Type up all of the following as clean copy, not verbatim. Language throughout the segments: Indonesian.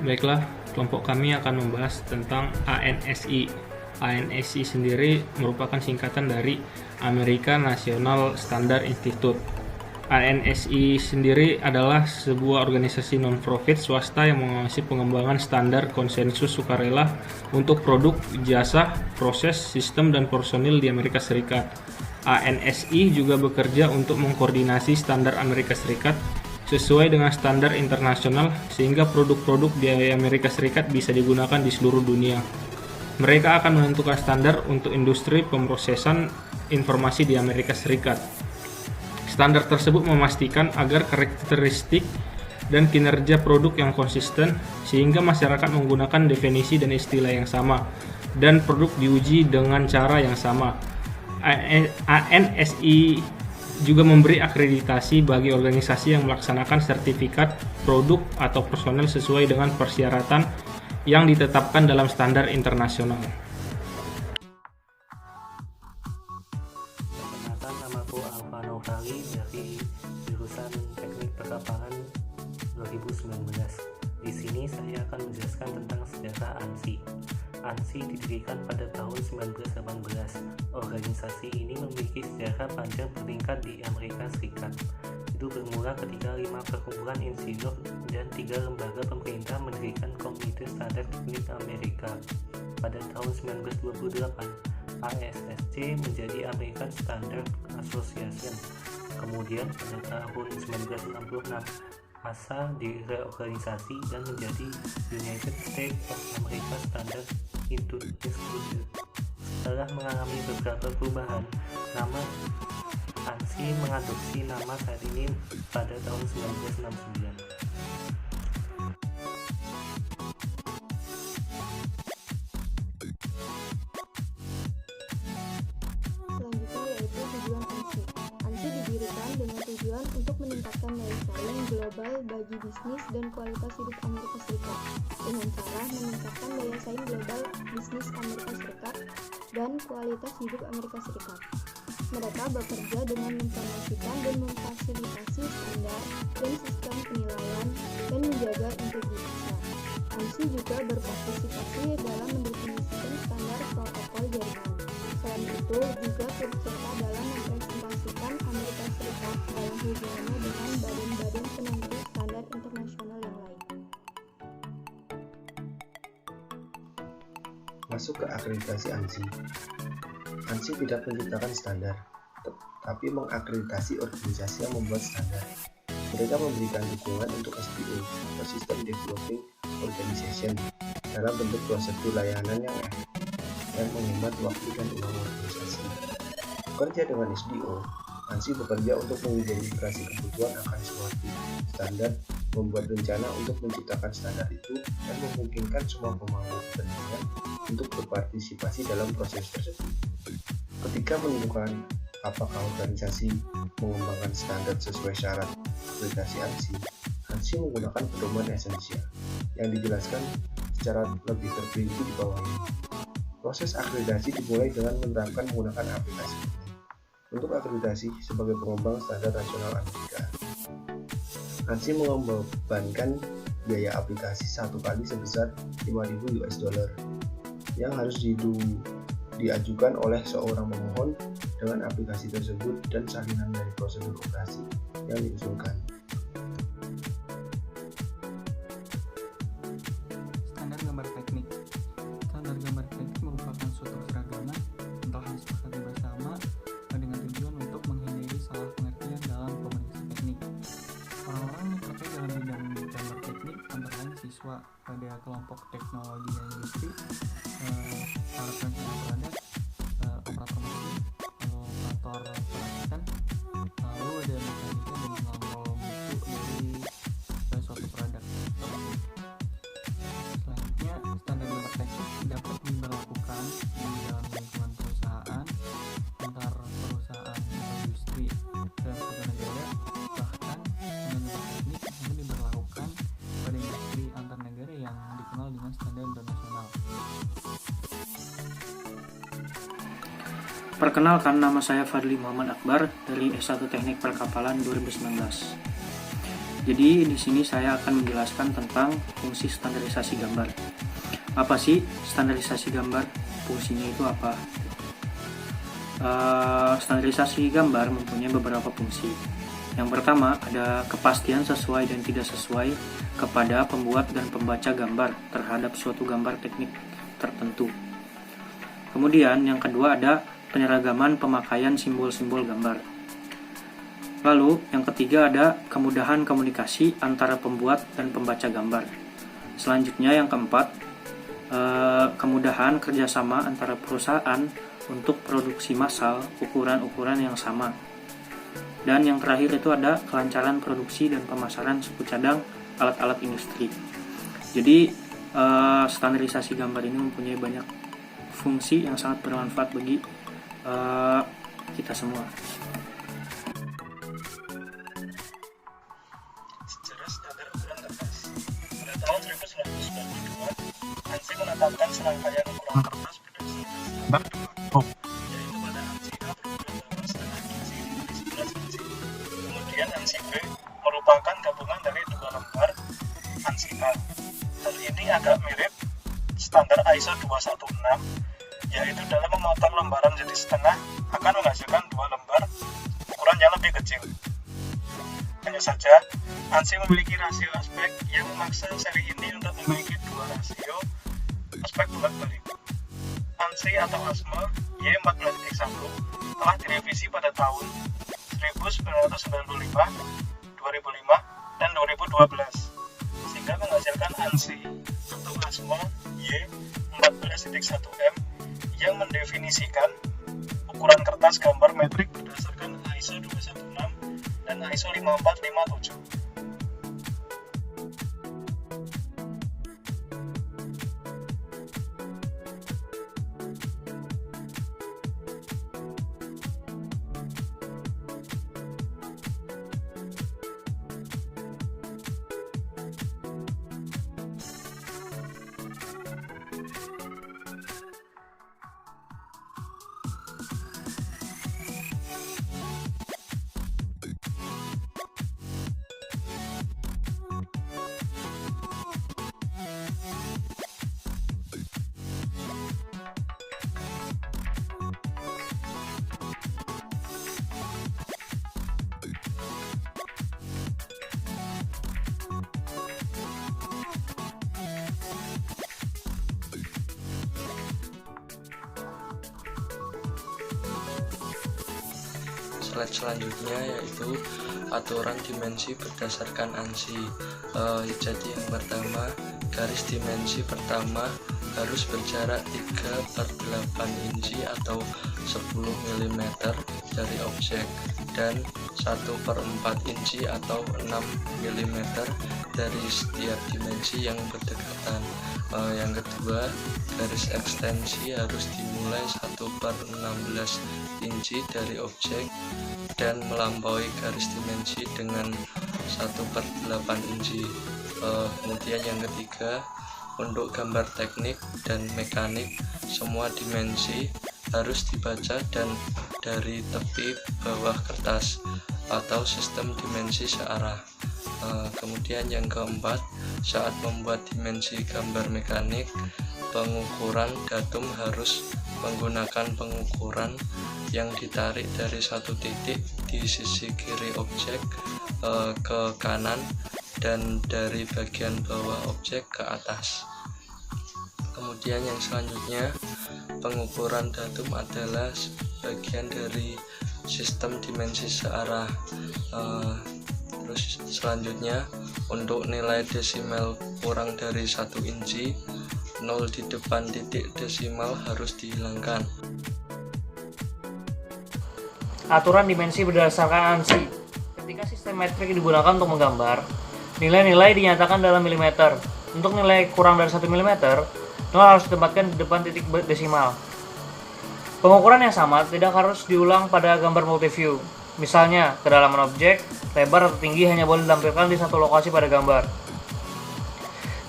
Baiklah, kelompok kami akan membahas tentang ANSI. ANSI sendiri merupakan singkatan dari American National Standard Institute. ANSI sendiri adalah sebuah organisasi non-profit swasta yang mengawasi pengembangan standar konsensus sukarela untuk produk, jasa, proses, sistem, dan personil di Amerika Serikat. ANSI juga bekerja untuk mengkoordinasi standar Amerika Serikat sesuai dengan standar internasional sehingga produk-produk di Amerika Serikat bisa digunakan di seluruh dunia. Mereka akan menentukan standar untuk industri pemrosesan informasi di Amerika Serikat. Standar tersebut memastikan agar karakteristik dan kinerja produk yang konsisten sehingga masyarakat menggunakan definisi dan istilah yang sama dan produk diuji dengan cara yang sama. ANSI juga memberi akreditasi bagi organisasi yang melaksanakan sertifikat produk atau personel sesuai dengan persyaratan yang ditetapkan dalam standar internasional. Perkenalkan, namaku Alfa Nurhali dari jurusan Teknik Perkapalan 2019. Di sini saya akan menjelaskan tentang sejarah ANSI. ANSI didirikan pada tahun 1918. Organisasi ini memiliki sejarah panjang bertingkat di Amerika Serikat. Itu bermula ketika 5 perkumpulan insinyur dan 3 lembaga pemerintah mendirikan Komite Standar Teknik Amerika. Pada tahun 1928, ASSC menjadi American Standard Association. Kemudian pada tahun 1966, ASA direorganisasi dan menjadi United States of America Standard Institute. Setelah mengalami beberapa perubahan, nama ANSI mengadopsi nama saat ini pada tahun 1969. Selanjutnya yaitu tujuan ANSI. ANSI didirikan dengan tujuan untuk meningkatkan daya saing global bagi bisnis dan kualitas hidup Amerika Serikat dengan cara meningkatkan daya saing global bisnis Amerika Serikat dan kualitas hidup Amerika Serikat. Mereka bekerja dengan mempromosikan dan memfasilitasi standar dan sistem penilaian dan menjaga integritasnya. ANSI juga berpartisipasi dalam mendefinisikan standar protokol jaringan. Selain itu, juga turut serta dalam merepresentasikan Amerika Serikat dalam hubungannya dengan badan-badan penentu standar internasional yang lain. Masuk ke akreditasi ANSI. ANSI tidak menciptakan standar, tapi mengakreditasi organisasi yang membuat standar. Mereka memberikan dukungan untuk SDO atau System Developing Organization dalam bentuk prosedur layanan yang menghemat waktu dan uang organisasi. Bekerja dengan SDO, ANSI bekerja untuk mengidentifikasi kebutuhan akan suatu standar, membuat rencana untuk menciptakan standar itu, dan memungkinkan semua pemangku kepentingan untuk berpartisipasi dalam proses tersebut. Ketika menentukan apakah organisasi mengembangkan standar sesuai syarat akreditasi ANSI menggunakan pedoman esensial yang dijelaskan secara lebih terperinci di bawah ini. Proses akreditasi dimulai dengan menerapkan menggunakan aplikasi. Untuk akreditasi sebagai pengembang standar nasional Amerika, ANSI membebankan biaya aplikasi satu kali sebesar $5.000 yang harus diajukan oleh seorang pemohon dengan aplikasi tersebut dan salinan dari prosedur operasi yang diusulkan. Standar gambar teknik. Standar gambar teknik merupakan suatu keragaman yang telah disepakati bersama dengan tujuan untuk menghindari salah pengertian dalam komunikasi teknik. Orang-orang yang terkait dalam bidang gambar teknik antara lain siswa pada kelompok teknologi dan industri, para perencana produk, operator mesin, operator perakitan, lalu ada mekanika dan pengamal mutu dari suatu produk. Selanjutnya, standar gambar teknik dapat diberlakukan di dalam lingkungan perusahaan, antar perusahaan industri dan suatu negara, bahkan standar gambar teknik bisa diberlakukan pada industri antar negara yang dikenal dengan standar internasional. Perkenalkan, nama saya Fadli Muhammad Akbar dari S1 Teknik Perkapalan 2019. Jadi di sini saya akan menjelaskan tentang fungsi standarisasi gambar. Apa sih standarisasi gambar? Fungsinya itu apa? Standarisasi gambar mempunyai beberapa fungsi. Yang pertama, ada kepastian sesuai dan tidak sesuai kepada pembuat dan pembaca gambar terhadap suatu gambar teknik tertentu. Kemudian yang kedua ada penyeragaman pemakaian simbol-simbol gambar. Lalu yang ketiga ada kemudahan komunikasi antara pembuat dan pembaca gambar. Selanjutnya yang keempat, kemudahan kerjasama antara perusahaan untuk produksi massal ukuran-ukuran yang sama. Dan yang terakhir itu ada kelancaran produksi dan pemasaran suku cadang alat-alat industri. Jadi standarisasi gambar ini mempunyai banyak fungsi yang sangat bermanfaat bagi kita semua. Sejarah standar ukuran kertas. Pada tahun 1992, ANSI menetapkan serangkaian ukuran kertas berdasarkan standar yaitu pada ANSI A berukuran 8,5 inci dikali 11 inci. Kemudian ANSI B merupakan gabungan dari dua lembar ANSI A. Hal ini agak mirip standar ISO 216, yaitu dalam memotong lembaran jadi setengah akan menghasilkan dua lembar ukuran yang lebih kecil. Hanya saja, ANSI memiliki rasio aspek yang memaksa seri ini untuk memiliki dua rasio aspek bolak-balik. ANSI atau ASME Y14.1 telah direvisi pada tahun 1995, 2005, dan 2012, sehingga menghasilkan ANSI atau ASME Y14.1M yang mendefinisikan ukuran kertas gambar metrik berdasarkan ISO 216 dan ISO 5457. Slide selanjutnya yaitu aturan dimensi berdasarkan ANSI. Jadi yang pertama, garis dimensi pertama harus berjarak 3/8 inci atau 10 mm dari objek, dan 1/4 inci atau 6 mm dari setiap dimensi yang berdekatan. Yang kedua, garis ekstensi harus dimulai 1/16 inci dari objek dan melampaui garis dimensi dengan 1/8 inci. Kemudian yang ketiga, untuk gambar teknik dan mekanik, semua dimensi harus dibaca dan dari tepi bawah kertas atau sistem dimensi searah. Kemudian yang keempat, saat membuat dimensi gambar mekanik, pengukuran datum harus menggunakan pengukuran yang ditarik dari satu titik di sisi kiri objek ke kanan dan dari bagian bawah objek ke atas. Kemudian yang selanjutnya, pengukuran datum adalah bagian dari sistem dimensi searah. Terus selanjutnya, untuk nilai desimal kurang dari 1 inci, 0 di depan titik desimal harus dihilangkan. Aturan dimensi berdasarkan ANSI. Ketika sistem metrik digunakan untuk menggambar, nilai-nilai dinyatakan dalam milimeter. Untuk nilai kurang dari 1 mm, 0 harus ditempatkan di depan titik desimal. Pengukuran yang sama tidak harus diulang pada gambar multiview. Misalnya, kedalaman objek, lebar atau tinggi hanya boleh ditampilkan di satu lokasi pada gambar.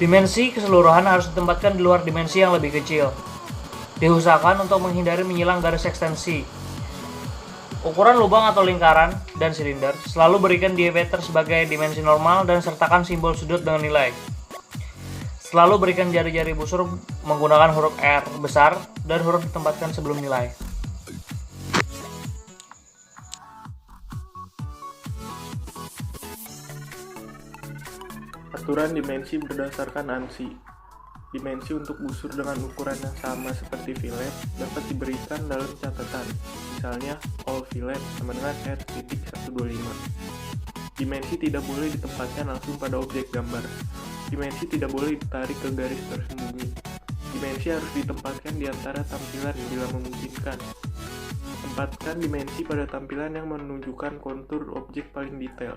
Dimensi keseluruhan harus ditempatkan di luar dimensi yang lebih kecil. Diusahakan untuk menghindari menyilang garis ekstensi. Ukuran lubang atau lingkaran dan silinder selalu berikan diameter sebagai dimensi normal dan sertakan simbol sudut dengan nilai. Selalu berikan jari-jari busur menggunakan huruf R besar dan huruf ditempatkan sebelum nilai. Aturan dimensi berdasarkan ANSI. Dimensi untuk busur dengan ukuran yang sama seperti fillet dapat diberikan dalam catatan, misalnya all fillet sama dengan R.125. Dimensi tidak boleh ditempatkan langsung pada objek gambar. Dimensi tidak boleh ditarik ke garis tersembunyi. Dimensi harus ditempatkan di antara tampilan bila memungkinkan. Tempatkan dimensi pada tampilan yang menunjukkan kontur objek paling detail.